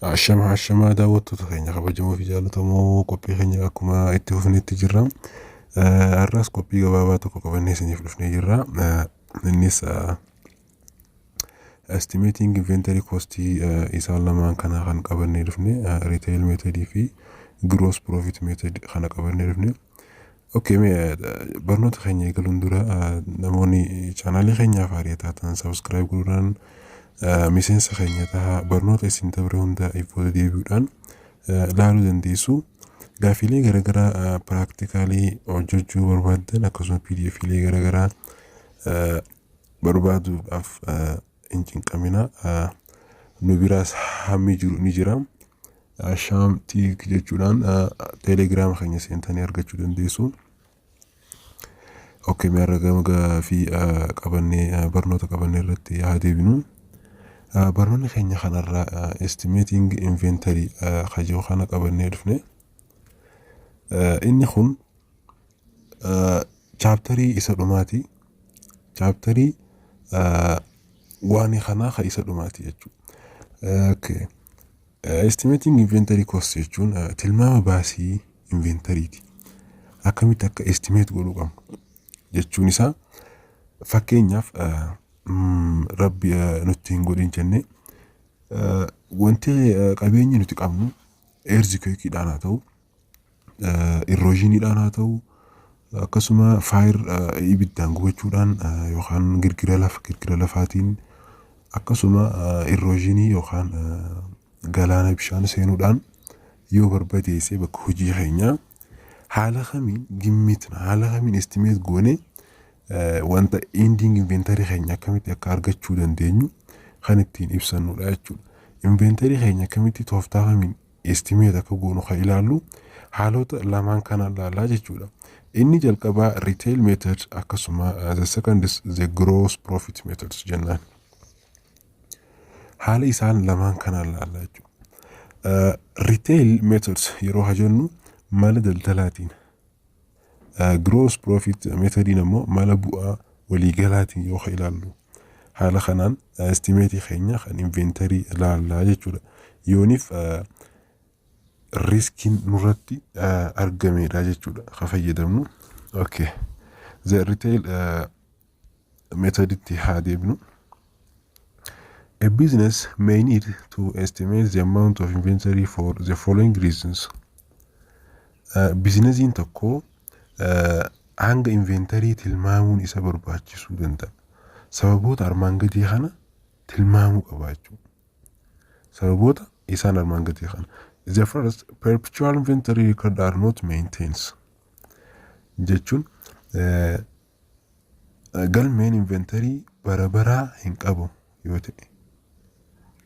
Ashama daawwattoota keenya kabajamoo fi jaallatamoo qophii keenya akkuma itti fufnetti jirra. Har'as qophii gabaabaa tokko qabannee isiniif dhufnee jirra. Innis estimating inventory cost isaan lamaan kana kan qabannee dhufne retail method fi gross profit method kana qabannee dhufne. Barnoota keenya eegaluun dura namoonni chaanaalii keenyaaf haaraa taatan subscribe godhuudhaan miseensa keenya ta'a. Barnoota isin dabre hunda ifoo deebi'uudhaan ilaaluu dandeessu. Gaafiilee garaagaraa practically hojjechuu barbaaddan akkasumas PDFiilee garaagaraa barbaaduudhaaf hin cinqamina. Nu biraas hammi jiru ni jira. Shaamtiik jechuudhaan Telegram keenya seentanii argachuu dandeessu. Mi'arra gaafii qabannee barnoota qabannee irratti haa deebinu. Barnoonni keenya kanarraa estimating inventory kajoo kana qabannee dhufne. Inni kun chaaptarii isa dhumaati. Chaaptarii waan kanaa ka isa dhumaati jechuudha. Estimating inventory cost jechuun tilmaama baasii inventoryiti. Akkamitti akka estimate godhuu qabnu jechuun isaa fakkeenyaaf rabbi nutti hin godhin jenne wanti qabeenyi nuti qabnu earthquakeidhaan haa ta'u, erosionidhaan haa ta'u, akkasuma fire ibiddaan gubachuudhaan yookaan girgira lafaatiin akkasuma erosionii yookaan galaana bishaan seenuudhaan yoo barbadeesse bakka hojii keenyaa haala kamiin gimmitna, haala kamiin estimate goone wanta ending inventory keenya akkamitti akka argachuu dandeenyu kan ittiin ibsannudha jechuudha. Inventory keenya akkamitti tooftaa kamiin estimate akka goonu kan ilaallu haalota lamaan kana ilaalaa jechuudha. Inni jalqabaa retail method akkasuma the second is the gross profit methods jennaan. Haala isaan lamaan kana ilaalaa jechuudha. Retail methods yeroo hajennu mala daldalaatiin. Gross profit method immoo mala bu'aa waliigalaatiin yoo ilaallu. Haala kanaan estimate keenya kan inventory ilaalaa jechuudha. Yooniif riskiin nurratti argameedha jechuudha ka fayyadamnu. The retail method itti haa deebinu. A business may need to estimate the amount of inventory for the following reasons. Businessiin tokko hanga inventory tilmaamuun isa barbaachisuu danda'a. Sababoota armaan gadii kana tilmaamuu qaba jechuudha. Sababoota isaan armaan gadii kana. The first, perpetual inventory record are not maintained. Jechuun galmeen inventory bara hin qabu yoo ta'e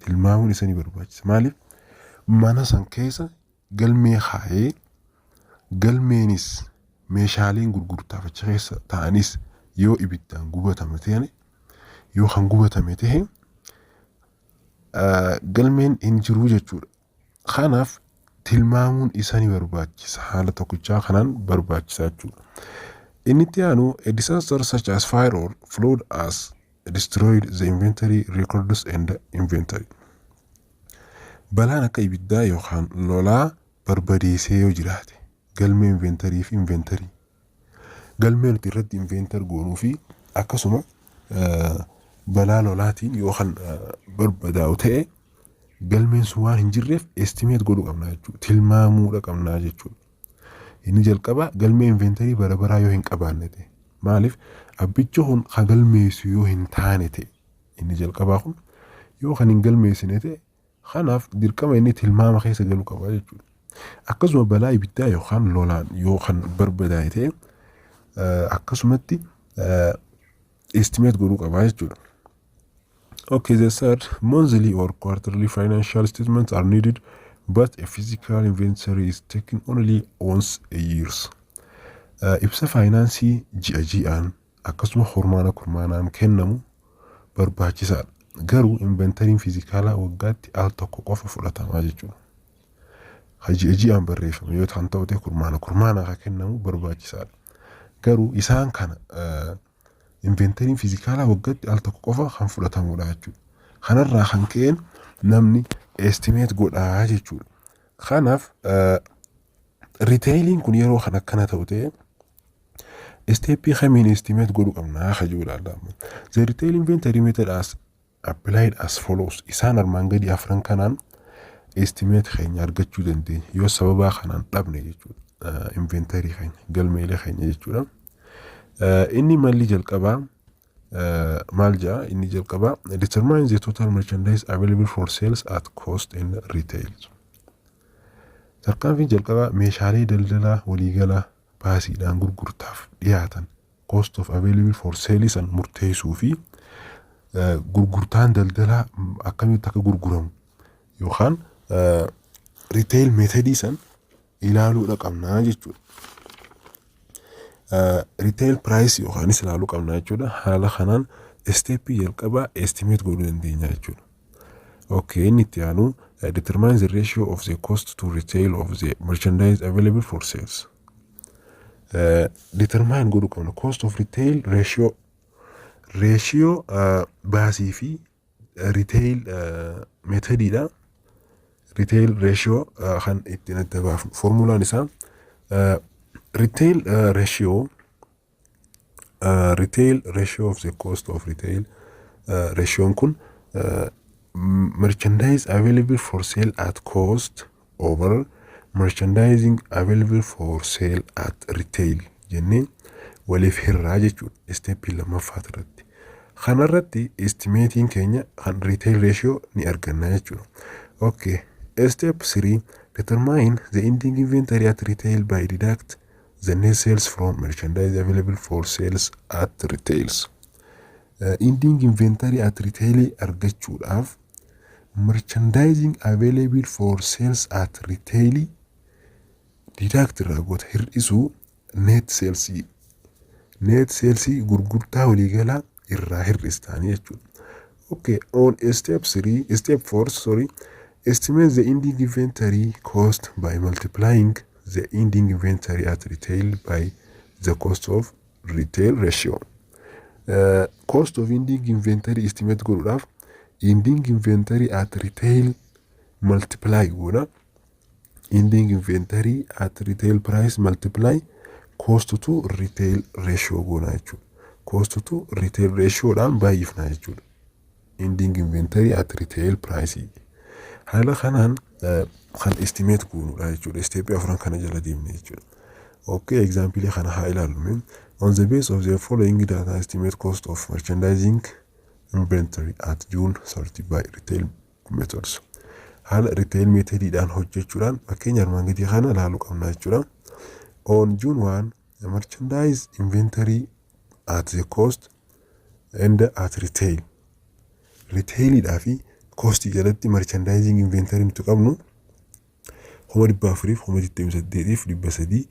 tilmaamuun isa ni barbaachisa. Maaliif mana san keessa galmee kaa'ee galmeenis meeshaaleen gurgurtaaf achi keessa ta'anis yoo ibiddaan gubatame ta'e yoo kan gubatame ta'e galmeen hin jiru jechuudha. Kanaaf tilmaamuun isa ni barbaachisa. Haala tokkichaa kanaan barbaachisaa jechuudha. Inni itti aanu a disaster such as fire or flood has destroyed the inventory records and the inventory. Balaan akka ibiddaa yookaan lolaa barbadeessee yoo jiraate galmee inventory fi inventory. Galmee nuti irratti inventory goonuu fi akkasuma balaa lolaatiin yookaan barbadaa'u ta'e galmeen sun waan hin jirreef estimate godhuu qabna jechuudha. Tilmaamuudha qabna jechuudha. Inni jalqaba galmee inventory bara yoo hin qabaanne ta'e. Maaliif abbicha kun kan galmeessu yoo hin taane ta'e. Inni jalqabaa kun yoo kan hin galmeessine ta'e kanaaf dirqama inni tilmaama keessa galuu qaba jechuudha. Akkasuma balaa ibiddaa yookaan lolaan yoo kan barbadaa'e ta'e akkasumatti estimate godhuu qaba jechuudha. The third, monthly or quarterly financial statements are needed, but a physical inventory is taken only once a year. Ibsa faayinaansii ji'aan akkasuma kurmaanaan kennamu barbaachisaadha. Garuu inventariin fiizikaalaa waggaatti al tokko qofa fudhatamaa jechuudha. Ji'aan barreeffame yoo ta'u ta'e kurmaanaan kan kennamu barbaachisaadha. Garuu isaan kana inventariin fiizikaalaa waggaatti al tokko qofa kan fudhatamudha jechuudha. Kanarraa kan ka'een namni estimate godhaa jechuudha. Kanaaf retailiin kun yeroo kan akkana ta'u ta'e steppii kamiin estimate godhuu qabnaa kajuudha. The retail inventory method as applied as follows. Isaan armaan gadi afran kanaan estimate keenya argachuu dandeenya yoo sababa kanaan dhabne jechuudha. Inventory keenya galmeelee keenya jechuudha. Inni malli jalqabaa maal jaa inni jalqabaa determine the total merchandise available for sales at cost and retail. Tarkaanfiin jalqabaa meeshaalee daldalaa waliigalaa baasiidhaan gurgurtaaf dhiyaatan cost of available for sale san murteessuu fi gurgurtaan daldalaa akkamitti akka gurguramu yookaan retail method san ilaaluudha qabnaa jechuudha. Retail price yookaanis ilaaluu qabnaa jechuudha. Haala kanaan steppii jalqabaa estimate godhuu dandeenya jechuudha. Okay, inni itti aanu determine the ratio of the cost to retail of the merchandise available for sales. Determine godhuu qabna cost of retail ratio baasii fi retail methodidha. Retail ratio kan ittiin adda baafnu formulaan isaa retail ratio of the cost of retail ratio kun merchandise available for sale at cost over merchandising available for sale at retail jennee waliif hirraa jechuudha. Steppii lammaffaa irratti kanarratti estimating keenya kan retail ratio ni arganna jechuudha. Okay, step 3 determine the ending inventory at retail by deduct the net sales from merchandise available for sales at retails. Ending inventory at retail argachuudhaaf merchandising available for sales at retail deduct irraa goota hir'isuu net sales gurgurtaa waliigalaa irraa hir'istaanii jechuudha. Okay, on step 4 estimate the ending inventory cost by multiplying the ending inventory at retail by the cost of retail ratio. Cost of ending inventory estimate godhuudhaaf ending inventory at retail multiply goona. Ending inventory at retail price multiply cost to retail ratio goona jechuudha. Cost to retail ratio dhaan baay'ifna jechuudha. Ending inventory at retail price. Haala kanaan kan estimate goonudha jechuudha. Steppii afran kana jala deemne jechuudha. Okay, example kana haa ilaallu. On the base of the following data estimate cost of merchandising inventory at June 30 by retail methods. Haala retail methodidhaan hojjechuudhaan fakkeenya armaan gadii kana ilaaluu qabna jechuudha. On June 1 the merchandise inventory at the cost and at retail. Retailidhaa fi cost jalatti merchandising inventory nuti qabnu 400 428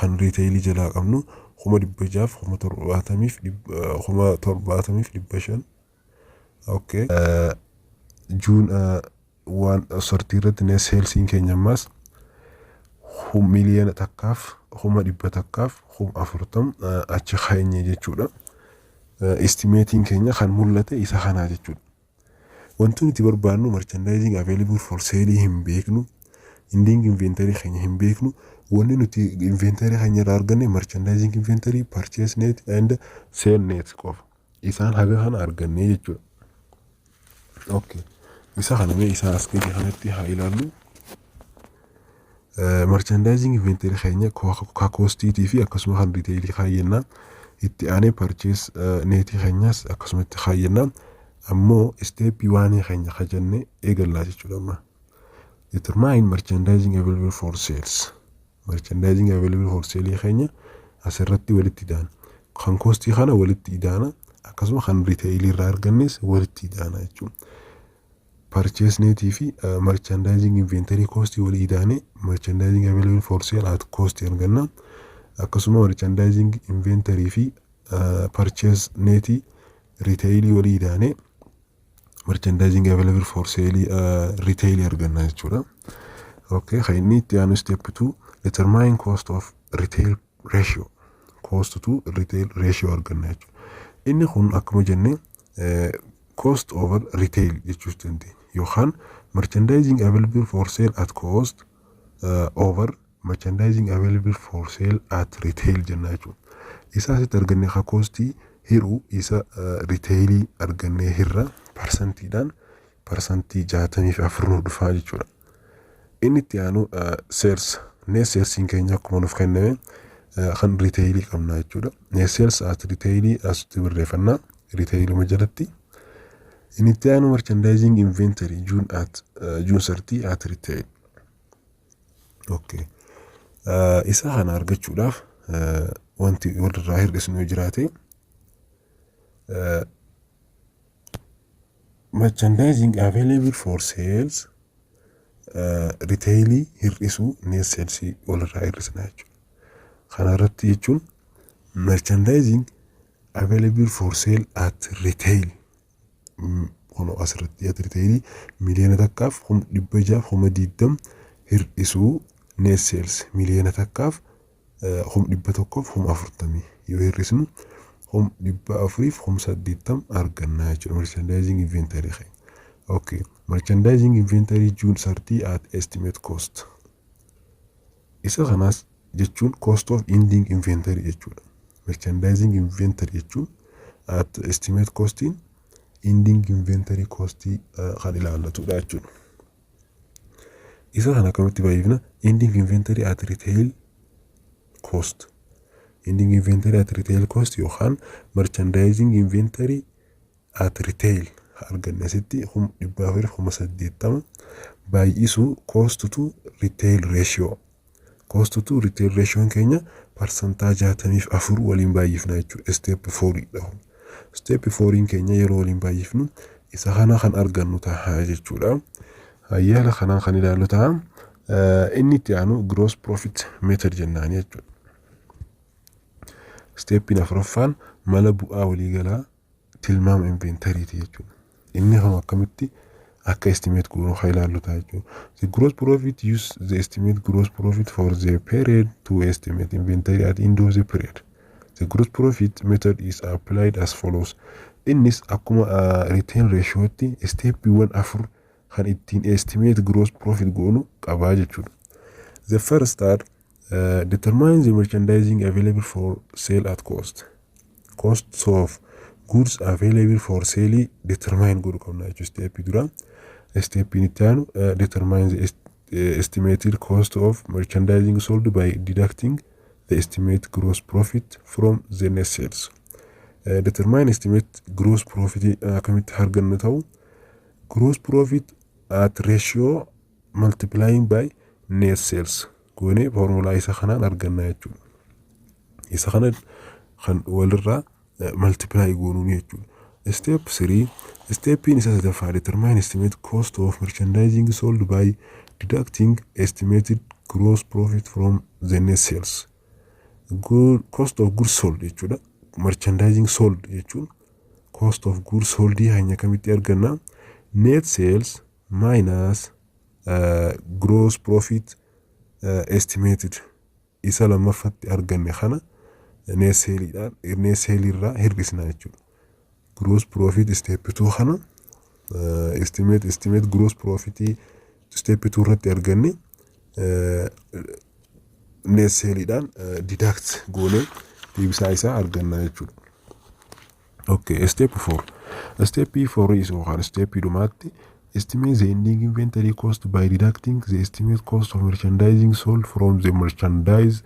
kan retail jalaa qabnu 600 770 okay. June 1 irratti ne sales in keenya ammas miliyoona takkaaf 100 takkaaf 40 achi keenye jechuudha. Estimating keenya kan mul'ate isa kanaa jechuudha. Wanti nuti barbaannu merchandising available for sale hin beeknu, ending inventory keenya hin beeknu. Wanni nuti inventory keenya irraa arganne merchandising inventory, purchase net and sale net qofa. Isaan haga kana arganne jechuudha. Okay, isa kana mee isa as gadi kanatti haa ilaallu. Merchandising inventory keenya ka costiitii fi akkasuma kan retail kaayyannaa itti aanee purchase net keenyas akkasuma itti kaayyannaa. Ammoo steppii waan keenya kajannee eegallaa jechuudha. Amma determine merchandising available for sales. Merchandising available for sale keenya asirratti walitti idaana. Kan costii kana walitti idaana akkasuma kan retail irraa argannes walitti idaana jechuudha. Purchase net fi merchandising inventory cost wali idaane merchandising available for sale at cost arganna. Akkasuma merchandising inventory fi purchase net retail wali idaane merchandising available for sale retail arganna jechuudha. Okay, khayni itti aanu step 2 determine cost of retail ratio. Cost to retail ratio arganna jechuudha. Inni kun akkuma jenne cost over retail jechuudha. يوخان merchandising available for sale at cost over merchandising available for sale at retail جناجو إسا سترغني خا كوستي هيرو إسا ريتيلي أرغني هيرا برسنتي دان برسنتي جاتمي في أفرنو دفاجي جورا إني تيانو سيرس ني سيرسين كينيا كمونو فخنمي خن ريتيلي قمنا جورا ني سيرس آت ريتيلي أستبر ريفنا ريتيلي مجالتي إني تيانو merchandising inventory جون سرتي آت ريتيل أوكي إسا خانا أرغت جولاف وانتي ورد راهر اسمه جراتي merchandising available for sales retail hir'isu ne sales walirraa hir'isnaa jechuudha. Kana irratti jechuun merchandising available for sale at retail kono asirratti at retail miliyoona takkaaf 620 hir'isu ne sales miliyoona takkaaf 140 yoo hir'isnu 480 argannaa jechuudha merchandising inventory. Okay, merchandising inventory June 30 at estimate cost. Isa kanaas jechuun cost of ending inventory jechuudha. Merchandising inventory jechuun at estimate costiin ending inventory costii kan ilaallatudha jechuudha. Isa kana akkamitti baay'ifna ending inventory at retail cost. Ending inventory at retail cost yookaan merchandising inventory at retail arganne sitti 480 baay'isu cost to retail ratio. Cost to retail ratio keenya percentage 64 waliin baay'ifna jechuudha. Step 4 dha. Step 4 keenya yeroo waliin baay'ifnu isa kana kan argannu ta'a jechuudha. Hayyala kana kan ilaallu ta'a. Inni itti aanu gross profit method jennaan jechuudha. Step afuraffaan mala bu'aa waliigalaa tilmaama inventory jechuudha. Inni kan akkamitti akka estimate goonu ilaallu ta'a jechuudha. The gross profit use the estimate gross profit for the period to estimate inventory at end of the period. The gross profit method is applied as follows. Innis akkuma return ratio ti step 1 kan ittiin estimate gross profit goonu qabaa jechuudha. The first start determine the merchandising available for sale at cost. Costs of goods available for sale determine good qabna jechuudha. Step dura step initial determine the estimated cost of merchandising sold by deducting the estimate gross profit from the net sales. Determine estimate gross profit akkamitti argannu ta'u gross profit at ratio multiplying by net sales goone formula isa kanaan arganna jechuudha. Isa kana kan walirraa multiply goonuun jechuudha. Step 3 step in isa sadaffaa determine estimate cost of merchandising sold by deducting estimated gross profit from the net sales. Cost of goods sold jechuudha. Merchandising sold jechuun cost of goods sold hanya kamitti arganna net sales minus gross profit estimated isa lammaffatti arganne kana net sale irraa hir'isna jechuudha. Gross profit step 2 kana estimate gross profit step 2 irratti arganne net sale dhaan deduct goone deebisaa isaa arganna jechuudha. Okay, step 4. Step 4 is one step dhumaatti estimate the ending inventory cost by deducting the estimate cost of merchandising sold from the merchandise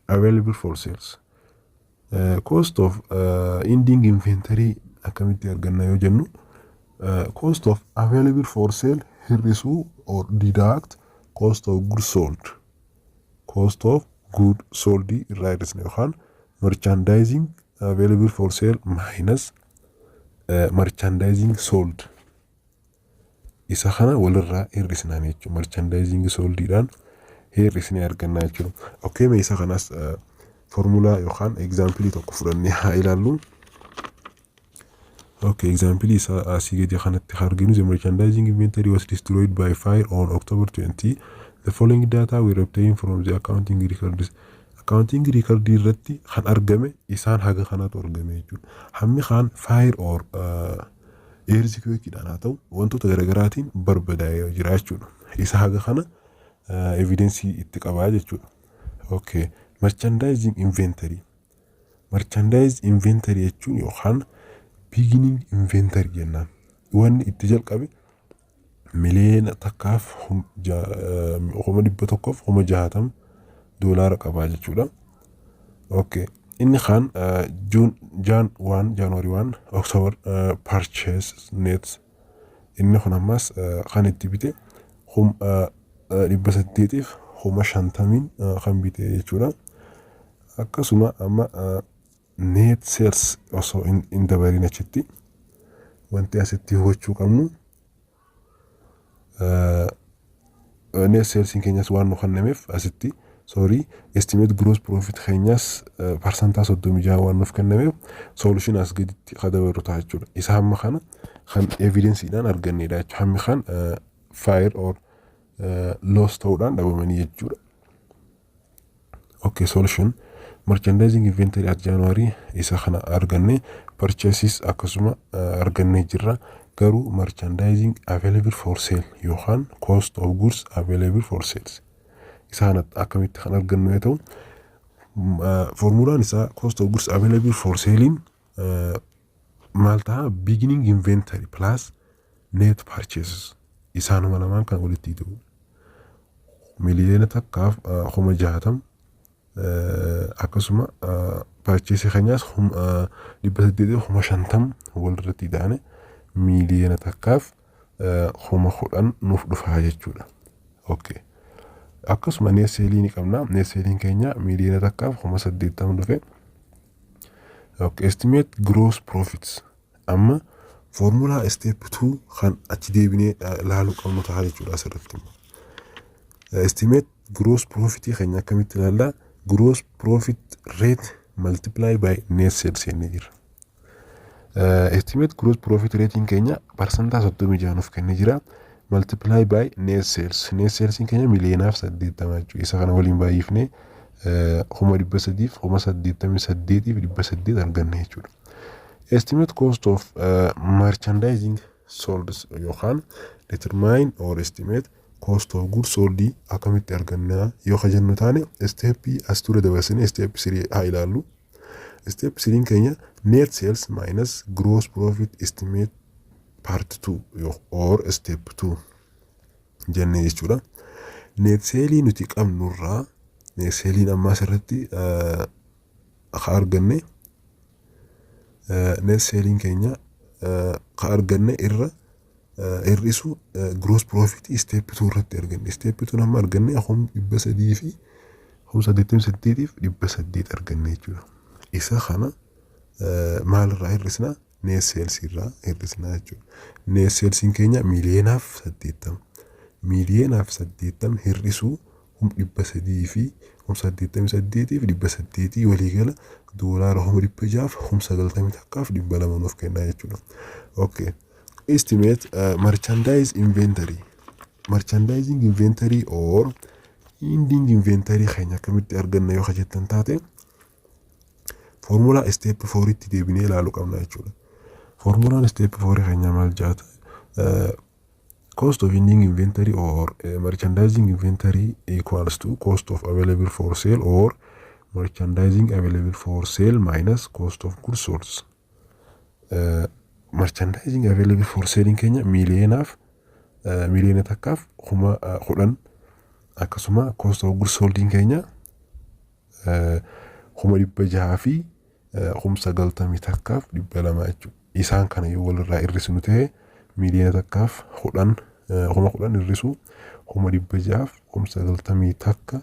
available for sales. Cost of ending inventory akkamitti arganna yoo jennu cost of available for sale hir'isu or deduct cost of goods sold. Cost of goods sold irraa hir'isna yookaan merchandising available for sale minus merchandising sold. Isa kana walirraa hir'isna jechuudha. Merchandising sold dhaan hir'isnee arganna jechuudha. Okay, mee isa kanas formula yookaan example tokko fudhannee haa ilaallu. Okay, example isa asii gadi kanatti arginu the merchandising inventory was destroyed by fire on October 20. The following data were obtained from the accounting records. Accounting record irratti kan argame isaan haga kanatu argame jechuudha. Hammi kan fire or earthquakeidhaan haa ta'u wantoota garaagaraatiin barbadaa'ee jira jechuudha. Isa haga kana evidensii itti qabaa jechuudha. Okay, merchandising inventory. Merchandise inventory jechuun yookaan beginning inventory jennaan. Wanni itti jalqabe miliyoona takkaaf $160 qabaa jechuudha. Okay, inni kaan January 1 October purchase net inni kun ammas kan itti bite 850 kan bite jechuudha. Akkasuma amma net sales osoo hin dabalin achitti wanti asitti hubachuu qabnu net sales keenyas waan nu kennameef asitti estimate gross profit keenyas percentage 36 waan nuuf kennameef solution as gaditti qadabaru ta'a jechuudha. Isa hamma kana kan evidenceidhaan argannedha jechuudha. Hammi kan fire or loss ta'uudhaan dhabamanii jechuudha. Okay, solution merchandising inventory at January isa kana arganne, purchases akkasuma arganne jirra. Garuu merchandising available for sale yookaan cost of goods available for sales isaan akkamitti kan argannu yoo ta'u, formulaan isaa cost of goods available for selling maal ta'a beginning inventory plus net purchases isaanuma lamaan kan walitti ta'u miliyoona takkaaf 60 akkasuma purchase keenyas 850 walirratti daane miliyoona takkaaf 10 nuuf dhufaa jechuudha. Okay, akkasuma net selling qabna. Net selling keenya miliyoona takkaaf 80 dhufe. Okay, estimate gross profits amma formula step 2 kan achi deebinee ilaaluu qabnu ta'a jechuudha asirratti. Estimate gross profit keenya akkamitti ilaalla? Gross profit rate multiply by net sales jennee jira. Estimate gross profit rate keenya percentage 36 nuuf kennee jira. Multiply by net sales. Net sales keenya miliyoonaaf 80 jechuudha. Isa kana waliin baay'ifnee 388,800 arganne jechuudha. Estimate cost of merchandising sold yookaan determine or estimate cost of goods sold akkamitti arganna yoo jennu taane step as ture dabarsine step 3 haa ilaallu. Step 3 keenya net sales minus gross profit estimate part 2 or step 2 jennee jechuudha. Net sale nuti qabnurraa net sale amma asirratti haa arganne net sale keenya haa arganne irra hir'isu gross profit step 2 irratti arganne. Step 2 amma arganne 300 fi 388 fi 800 arganne jechuudha. Isa kana maalirraa hir'isna? Net sales irraa hir'isna jechuudha. Net sales keenya miliyoonaaf 80 hir'isu 300 fi 388 fi 800 waliigala $690 takkaaf 200 nuuf kenna jechuudha. Okay, estimate merchandise inventory. Merchandising inventory or ending inventory keenya akkamitti arganna yoo jettan taate formula step 4 itti deebinee ilaaluu qabna jechuudha. Formulaan step 4 keenya maal jaata? Cost of ending inventory or merchandising inventory equals to cost of available for sale or merchandising available for sale minus cost of goods sold. Merchandising available for sale keenya miliyoona takkaaf 10 akkasuma cost of goods sold keenya 600 fi 90 takkaaf 200 jechuudha. Isaan kana yoo walirraa hir'isnu ta'e miliyoona takkaaf 10 hir'isu 600 90 takka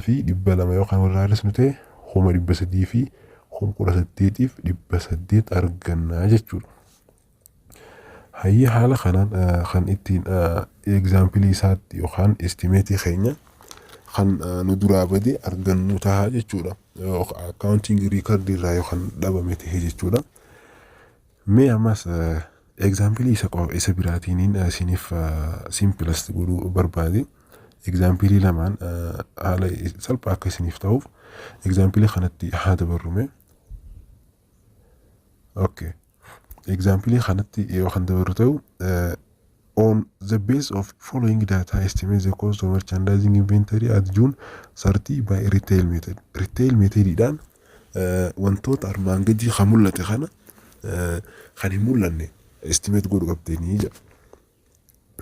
fi 200 yookaan walirraa hir'isnu ta'e 300 fi 18,800 arganna jechuudha. Hayya haala kanaan kan ittiin example isaatti yookaan estimate keenya kan nu duraa bade argannu ta'a jechuudha. Accounting record irraa yookaan dhabame ta'e jechuudha. Mee ammas example isa biraatiin isiniif simplest godhuu barbaade. Example lamaan haala salphaa akka isiniif ta'uuf example kanatti haa dabarrume. Okay. example kanatti yoo kan dabaru ta'u on the base of following data estimate the cost of merchandising inventory at June 30 by retail method. Retail method dhaan wantoota armaan gadii kan mul'ate kana kan hin mul'anne estimate godhu qabdanii jira.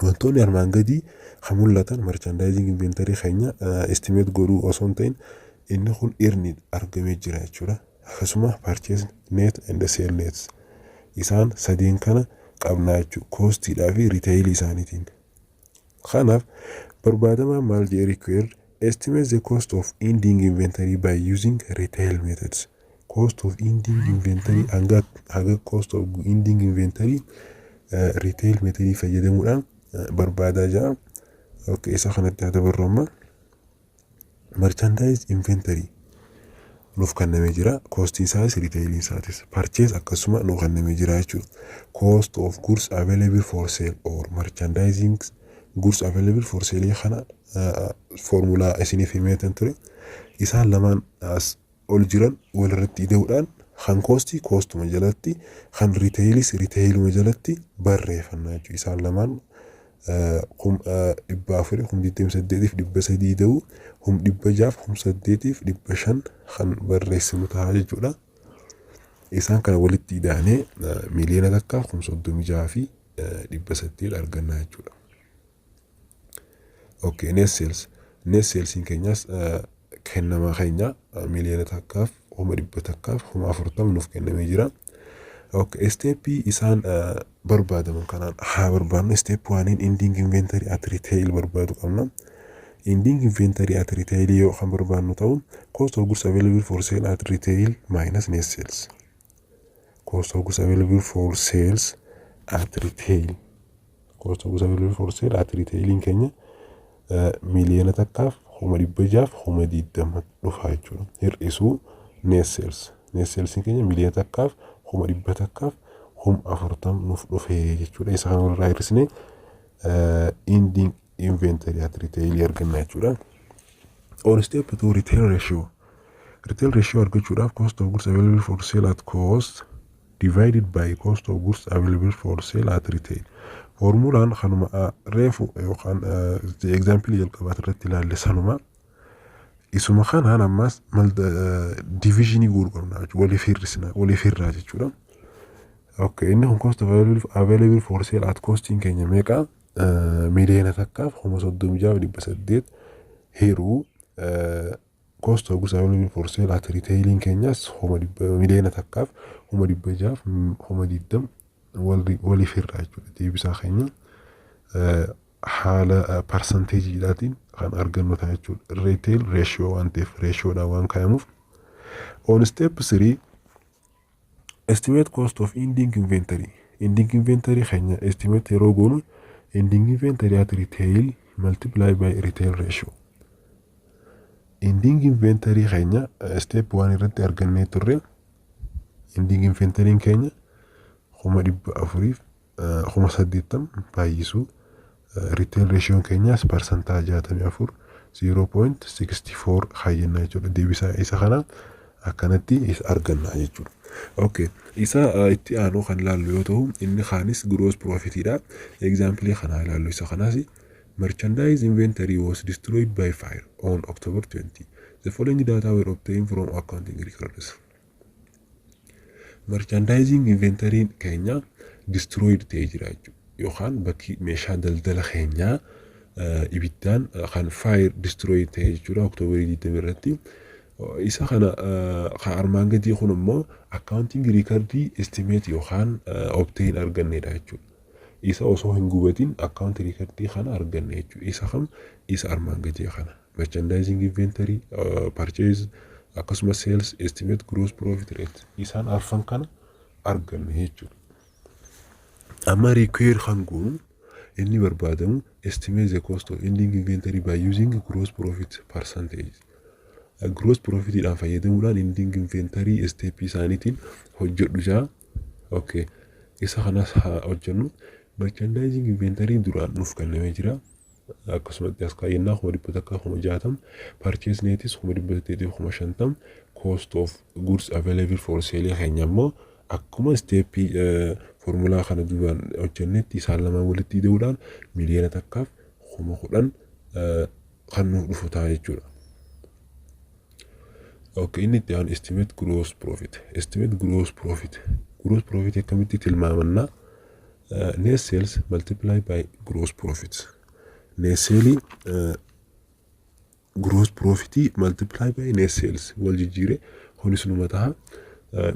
Wantoonni armaan gadii kan mul'atan merchandising inventory keenya estimate godhuu osoo hin ta'in inni kun irni argamee jira jechuudha. Akkasuma purchase net and sale net isaan sadeen kana qabnaa jechuudha koostiidhaa fi retail isaaniitiin. Kanaaf barbaadamaa maal jedhee required estimate the cost of ending inventory by using retail methods. Cost of ending inventory hanga cost of ending inventory retail method fayyadamuudhaan barbaadaa jira. Okay, isa kanatti haa dabarru merchandise inventory nuuf kennamee jira. Cost isaas retail isaatis purchase akkasuma nuuf kennamee jira jechuudha. Cost of goods available for sale or merchandising goods available for sale kana formula isiniif himeetan ture. Isaan lamaan as ol jiran walirratti ida'uudhaan kan costi costuma jalatti kan retailis retailuma jalatti barreeffannaa jechuudha. Isaan lamaan dhibba afurii 128,300 ta'uu 6,805 kan barreessimu ta'a jechuudha. Isaan kana walitti ida'anii miliyoona takka 36,800 argannaa jechuudha. Okay, net sales keenyas kennamaa keenya miliyoona takkaaf 100,000 nuuf kennamee jira. Okay, step isaan barbaadaman kanaan haa barbaadnu. Step 1 ending inventory at retail barbaadu qabna. Ending inventory at retail yoo kan barbaadnu ta'u cost of goods available for sale at retail minus net sales. Cost of goods available for sales at retail. Cost of goods available for sale at retail keenya miliyoona takkaaf 620,000 dhufa jechuudha. Hir'isuu net sales. Net sales keenya miliyoona takkaaf 100,000 nuuf dhufee jechuudha. Isa kan walirraa hir'isnee ending inventory at retail argannaa jechuudha. On step 2 retail ratio. Retail ratio argachuudhaaf cost of goods available for sale at cost divided by cost of goods available for sale at retail. Formulaan kanuma reefu yookaan example jalqabaat irratti ilaalle sanuma. Isuma kanaan ammas divisionii gurgurna jechuudha. Waliif hirraa jechuudha. Okay, inni kun cost of available for sale at costing keenya meeqa? Miliyoona takkaaf 36,800 hiruu cost of goods available for sale at retailing keenyas miliyoona takkaaf 620,000 waliif hirraa jechuudha. Deebisaa keenya haala percentageidhaatiin kan argannu ta'a jechuudha. Retail ratio waan ta'eef ratioodhaan waan kaayamuuf. On step 3 estimate cost of ending inventory. Ending inventory keenya estimate yeroo goonu ending inventory at retail multiply by retail ratio. Ending inventory keenya step 1 irratti argannee turre. Ending inventory keenya 480 baay'isuu retail ratio keenyas percentage 64 0.64 hayyannaa jechuudha. Deebisaa isa kana akkanatti isa argannaa jechuudha. Okay, isa itti aanu kan ilaallu yoo ta'u inni kaanis gross profitidha. Example kana ilaallu isa kanas merchandise inventory was destroyed by fire on October 20. The following data were obtained from accounting records. Merchandising inventory keenya destroyed ta'ee jira jechuudha. Yookaan bakki meeshaa daldala keenyaa ibiddaan kan fire destroyed ta'ee jechuudha. October 20 irratti isa kana kan armaan gadii kun immoo accounting record estimate yookaan obtain arganneedha jechuudha. Isa osoo hin gubatin account record kana arganne jechuudha. Isa kam isa armaan gadii kana merchandising inventory purchase akkasumas sales estimate gross profit rate isaan arfan kana arganne jechuudha. Amma require kan goonu inni barbaadamu estimate the cost of ending inventory by using gross profit percentage. Gross profit idhaan fayyadamuudhaan ending inventory step isaaniitiin hojjedhu jaa. Okay, isa kanas hojjennu. Merchandising inventory duraan nuuf kennamee jira. Akkasumas as kaayyannaa 160 purchase netis 150 cost of goods available for sale keenya immoo akkuma steepii formulaa kana duraan hojjennetti isaan lamaan walitti deemuudhaan miliyoona takkaaf 10,000 kan nuuf dhufu ta'a jechuudha. Okay, inni itti aanu estimate gross profit. Estimate gross profit. Gross profit akkamitti tilmaamannaa? Net sales multiply by gross profits. Net sales gross profit multiply by net sales wal jijjiire kunis numa ta'a.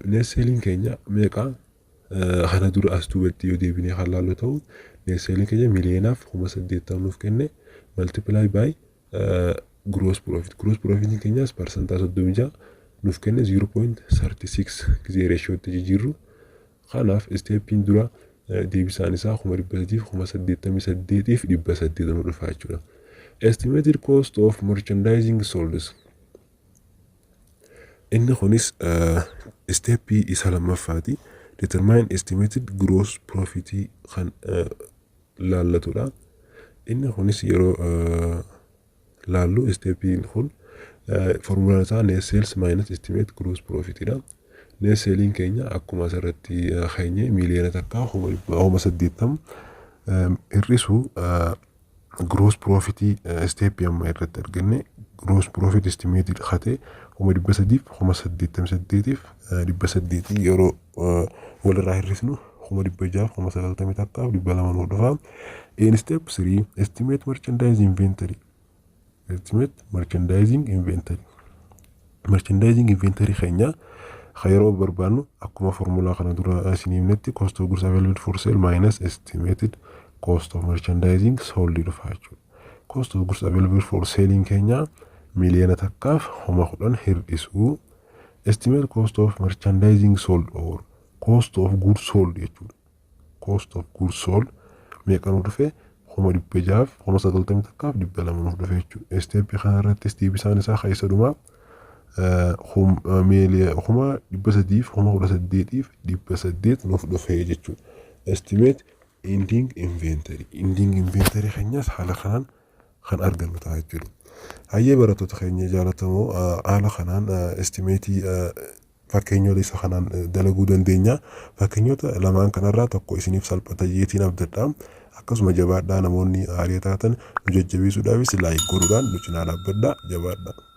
Net sales keenya meeqa? Kana dura as duubatti yoo deebinee kan laallu ta'u net sales keenya miliyoonaaf 8,000 nuuf kenne multiply by gross profit. Gross profit keenyas percentage 36 nuuf kenne 0.36 gisee ratiotti jijjiirru. Kanaaf steepiin dura deebisaan isaa 888 nu dhufa jechuudha. Estimated cost of merchandising sold. Inni kunis steepii isa lammaffaati. Determine estimated gross profit kan laallatudha. Inni kunis yeroo laallu steepiin kun formulaan isaa net sales minus estimate gross profit dha. Net sales keenya akkuma asirratti keenye miliyoona takka 8,000 hir'isu gross profit steepii amma irratti arganne gross profit estimated khate 388 yeroo walirraa hir'isnu 690 takkaaf 200 nu dhufa. In step 3 estimate merchandise inventory. Estimate merchandising inventory. Merchandising inventory keenya yeroo barbaannu akkuma formulaa kana dura isiniifnetti cost of goods available for sale minus estimated cost of merchandising sold dhufa jechuudha. Cost of goods available for selling keenya miliyoona takkaaf 10,000 hir'isu. Estimate cost of merchandising sold or cost of goods sold jechuudha. Cost of goods sold meeqa nu dhufe 690 takkaaf 200 nu dhufe jechuudha. Steepii kana irratti deebisaan isaa keessa dhumaa 318 nuuf dhufe jechuudha. Estimate ending inventory. Ending inventory keenyas haala kanaan kan argannu ta'a jechuudha. Hayyee barattoota keenya jaallatamoo haala kanaan estimeetii fakkeenyoota isa kanaan dalaguu dandeenya. Fakkeenyota lamaan kanarraa tokko isiniif salphata jeetiin abdadha. Akkasuma jabaadhaa namoonni haarii taatan nu jajjabeessuudhaafis laayik godhuudhaan nu cinaa dhaabbadhaa jabaadhaa.